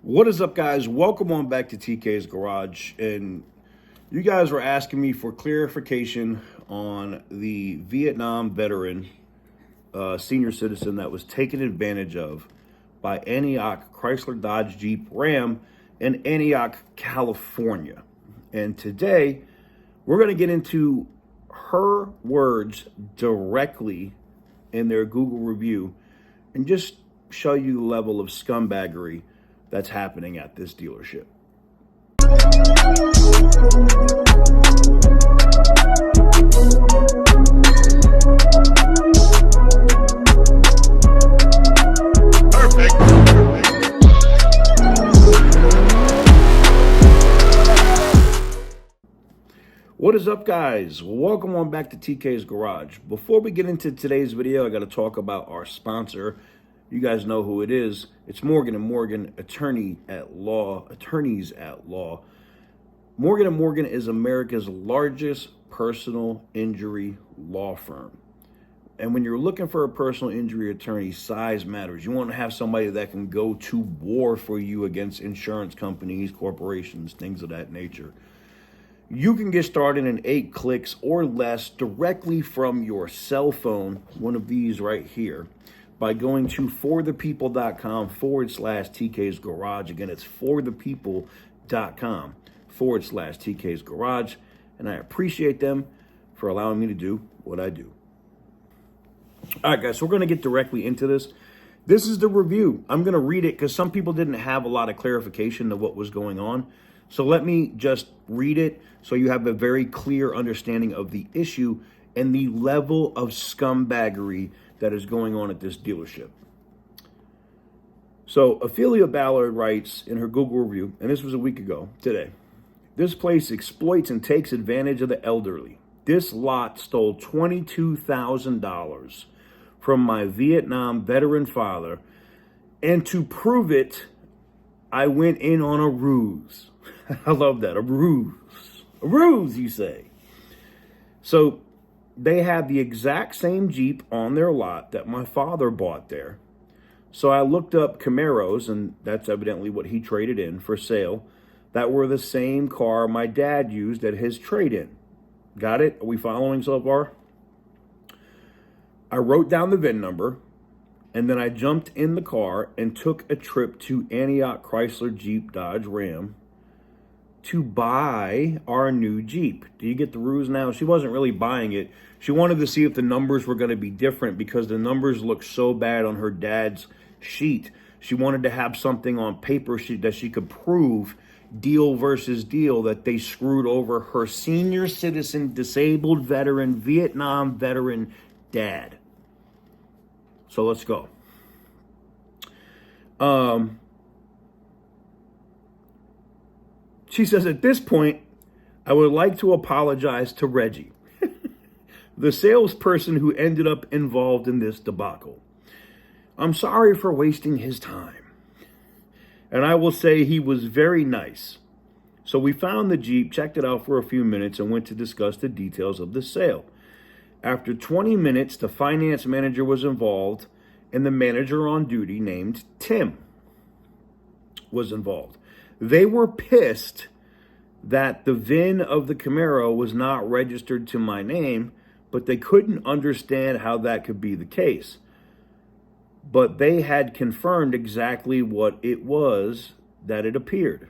What is up, guys? Welcome on back to TK's Garage. And you guys were asking me for clarification on the Vietnam veteran, senior citizen that was taken advantage of by Antioch Chrysler Dodge Jeep Ram in Antioch, California. And today, we're going to get into her words directly in their Google review and just show you the level of scumbaggery that's happening at this dealership. What is up, guys? Welcome on back to TK's Garage. Before we get into today's video, I got to talk about our sponsor. You guys know who it is. It's Morgan & Morgan, attorneys at law. Morgan & Morgan is America's largest personal injury law firm. And when you're looking for a personal injury attorney, size matters. You want to have somebody that can go to war for you against insurance companies, corporations, things of that nature. You can get started in 8 clicks or less directly from your cell phone, one of these right here, by going to forthepeople.com/TK's Garage. Again, it's forthepeople.com/TK's Garage. And I appreciate them for allowing me to do what I do. All right, guys, so we're going to get directly into this. This is the review. I'm going to read it because some people didn't have a lot of clarification of what was going on. So let me just read it so you have a very clear understanding of the issue and the level of scumbaggery that is going on at this dealership. So Ophelia Ballard writes in her Google review, and this was a week ago today, this place exploits and takes advantage of the elderly. This lot stole $22,000 from my Vietnam veteran father, and to prove it, I went in on a ruse. I love that, a ruse. A ruse, you say. So they had the exact same Jeep on their lot that my father bought there. So I looked up Camaros, and that's evidently what he traded in for sale, that were the same car my dad used at his trade-in. Got it? Are we following so far? I wrote down the VIN number, and then I jumped in the car and took a trip to Antioch Chrysler Jeep Dodge Ram to buy our new Jeep. Do you get the ruse now? She wasn't really buying it. She wanted to see if the numbers were going to be different because the numbers looked so bad on her dad's sheet. She wanted to have something on paper that she could prove, deal versus deal, that they screwed over her senior citizen, disabled veteran, Vietnam veteran dad. So let's go. She says, at this point, I would like to apologize to Reggie, the salesperson who ended up involved in this debacle. I'm sorry for wasting his time. And I will say he was very nice. So we found the Jeep, checked it out for a few minutes, and went to discuss the details of the sale. After 20 minutes, the finance manager was involved, and the manager on duty named Tim was involved. They were pissed that the VIN of the Camaro was not registered to my name, but they couldn't understand how that could be the case. But they had confirmed exactly what it was that it appeared.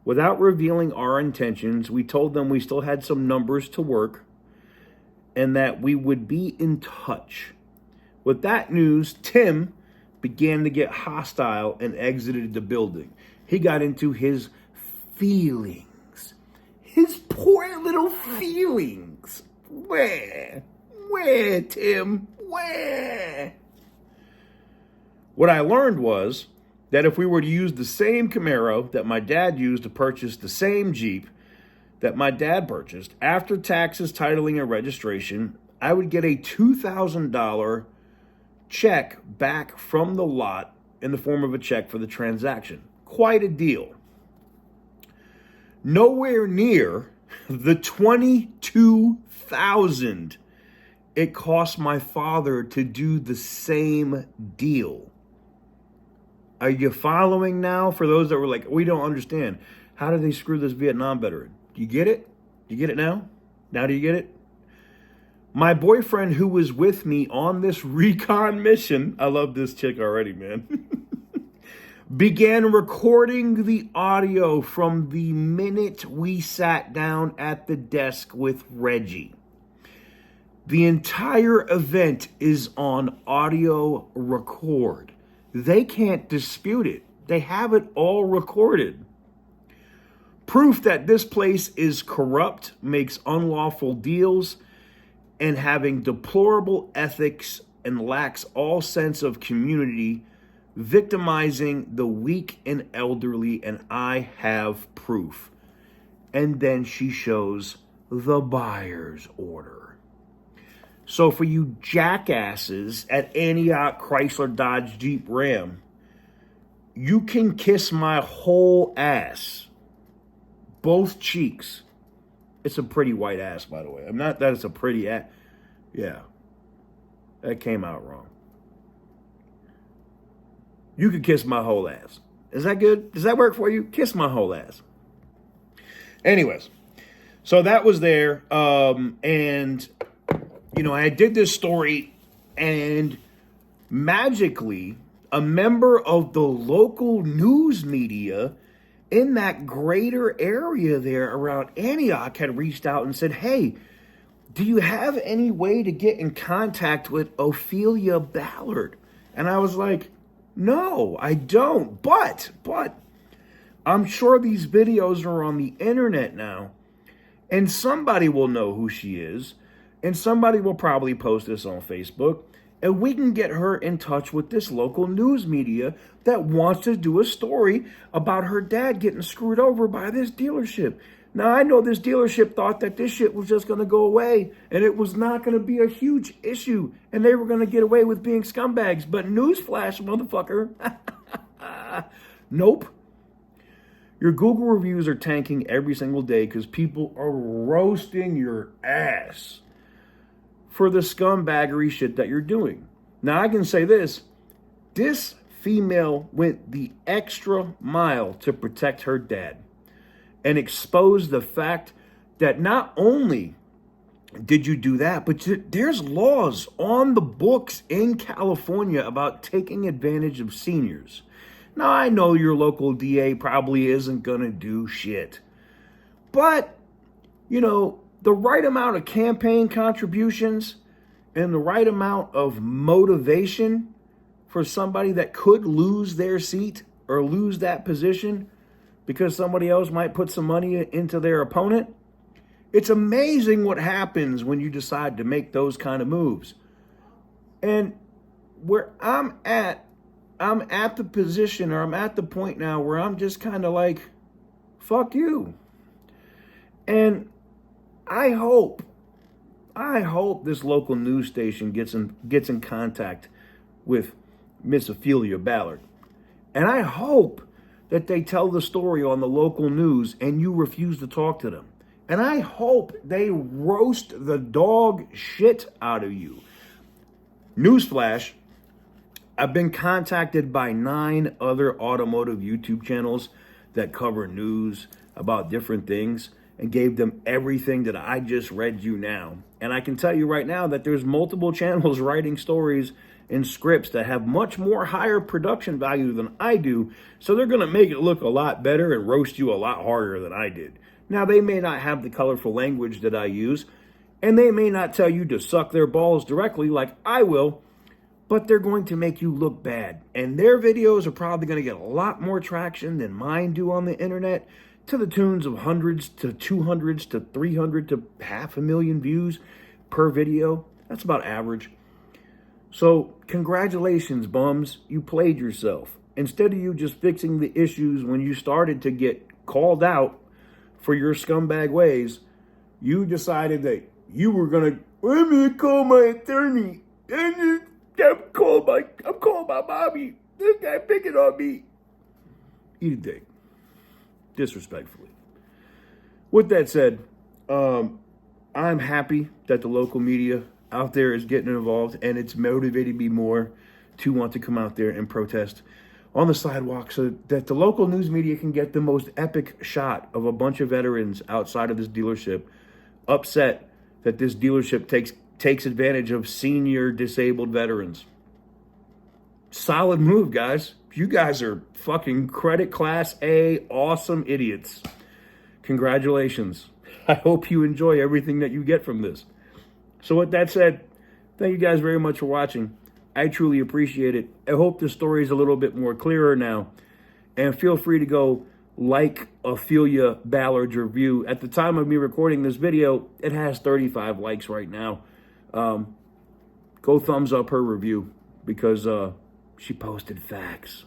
Without revealing our intentions, we told them we still had some numbers to work and that we would be in touch. With that news, Tim began to get hostile and exited the building. He got into his feelings. His poor little feelings. Where, Tim? Where? What I learned was that if we were to use the same Camaro that my dad used to purchase the same Jeep that my dad purchased, after taxes, titling, and registration, I would get a $2,000 check back from the lot in the form of a check for the transaction. Quite a deal. Nowhere near the $22,000 it cost my father to do the same deal. Are you following now? For those that were like, we don't understand. How did they screw this Vietnam veteran? Do you get it? Do you get it now? Now do you get it? My boyfriend who was with me on this recon mission, I love this chick already, man, began recording the audio from the minute we sat down at the desk with Reggie. The entire event is on audio record. They can't dispute it. They have it all recorded. Proof that this place is corrupt, makes unlawful deals, and having deplorable ethics and lacks all sense of community, victimizing the weak and elderly, and I have proof. And then she shows the buyer's order. So for you jackasses at Antioch Chrysler Dodge Jeep Ram, you can kiss my whole ass. Both cheeks. It's a pretty white ass, by the way. I'm not that it's a pretty ass. Yeah. That came out wrong. You could kiss my whole ass. Is that good? Does that work for you? Kiss my whole ass. Anyways, so that was there. And, you know, I did this story, and magically, a member of the local news media in that greater area there around Antioch had reached out and said, hey, do you have any way to get in contact with Ophelia Ballard? And I was like, no, I don't. But I'm sure these videos are on the internet now, and somebody will know who she is, and somebody will probably post this on Facebook, and we can get her in touch with this local news media that wants to do a story about her dad getting screwed over by this dealership. Now, I know this dealership thought that this shit was just going to go away and it was not going to be a huge issue and they were going to get away with being scumbags. But newsflash, motherfucker. Nope. Your Google reviews are tanking every single day because people are roasting your ass for the scumbaggery shit that you're doing. Now, I can say this. This female went the extra mile to protect her dad and expose the fact that not only did you do that, but there's laws on the books in California about taking advantage of seniors. Now, I know your local DA probably isn't going to do shit, but, you know, the right amount of campaign contributions and the right amount of motivation for somebody that could lose their seat or lose that position because somebody else might put some money into their opponent. It's amazing what happens when you decide to make those kind of moves. And where I'm at the position, or I'm at the point now where I'm just kind of like, fuck you. And I hope this local news station gets in contact with Miss Ophelia Ballard. And I hope that they tell the story on the local news and you refuse to talk to them. And I hope they roast the dog shit out of you. Newsflash, I've been contacted by 9 other automotive YouTube channels that cover news about different things and gave them everything that I just read you now. And I can tell you right now that there's multiple channels writing stories and scripts that have much more higher production value than I do. So they're going to make it look a lot better and roast you a lot harder than I did. Now, they may not have the colorful language that I use, and they may not tell you to suck their balls directly like I will, but they're going to make you look bad. And their videos are probably going to get a lot more traction than mine do on the internet, to the tunes of hundreds to 200s to 300 to 500,000 views per video. That's about average. So congratulations, bums. You played yourself. Instead of you just fixing the issues when you started to get called out for your scumbag ways, you decided that you were going to, I'm going to call my attorney. I'm calling my mommy. This guy picking on me. Eat a dick. Disrespectfully. With that said, I'm happy that the local media out there is getting involved, and it's motivated me more to want to come out there and protest. on the sidewalk so that the local news media can get the most epic shot of a bunch of veterans outside of this dealership, upset that this dealership takes advantage of senior disabled veterans. Solid move, guys. You guys are fucking credit class A, awesome idiots. Congratulations. I hope you enjoy everything that you get from this. So with that said, thank you guys very much for watching. I truly appreciate it. I hope the story is a little bit more clearer now. And feel free to go like Ophelia Ballard's review. At the time of me recording this video, it has 35 likes right now. Go thumbs up her review because she posted facts.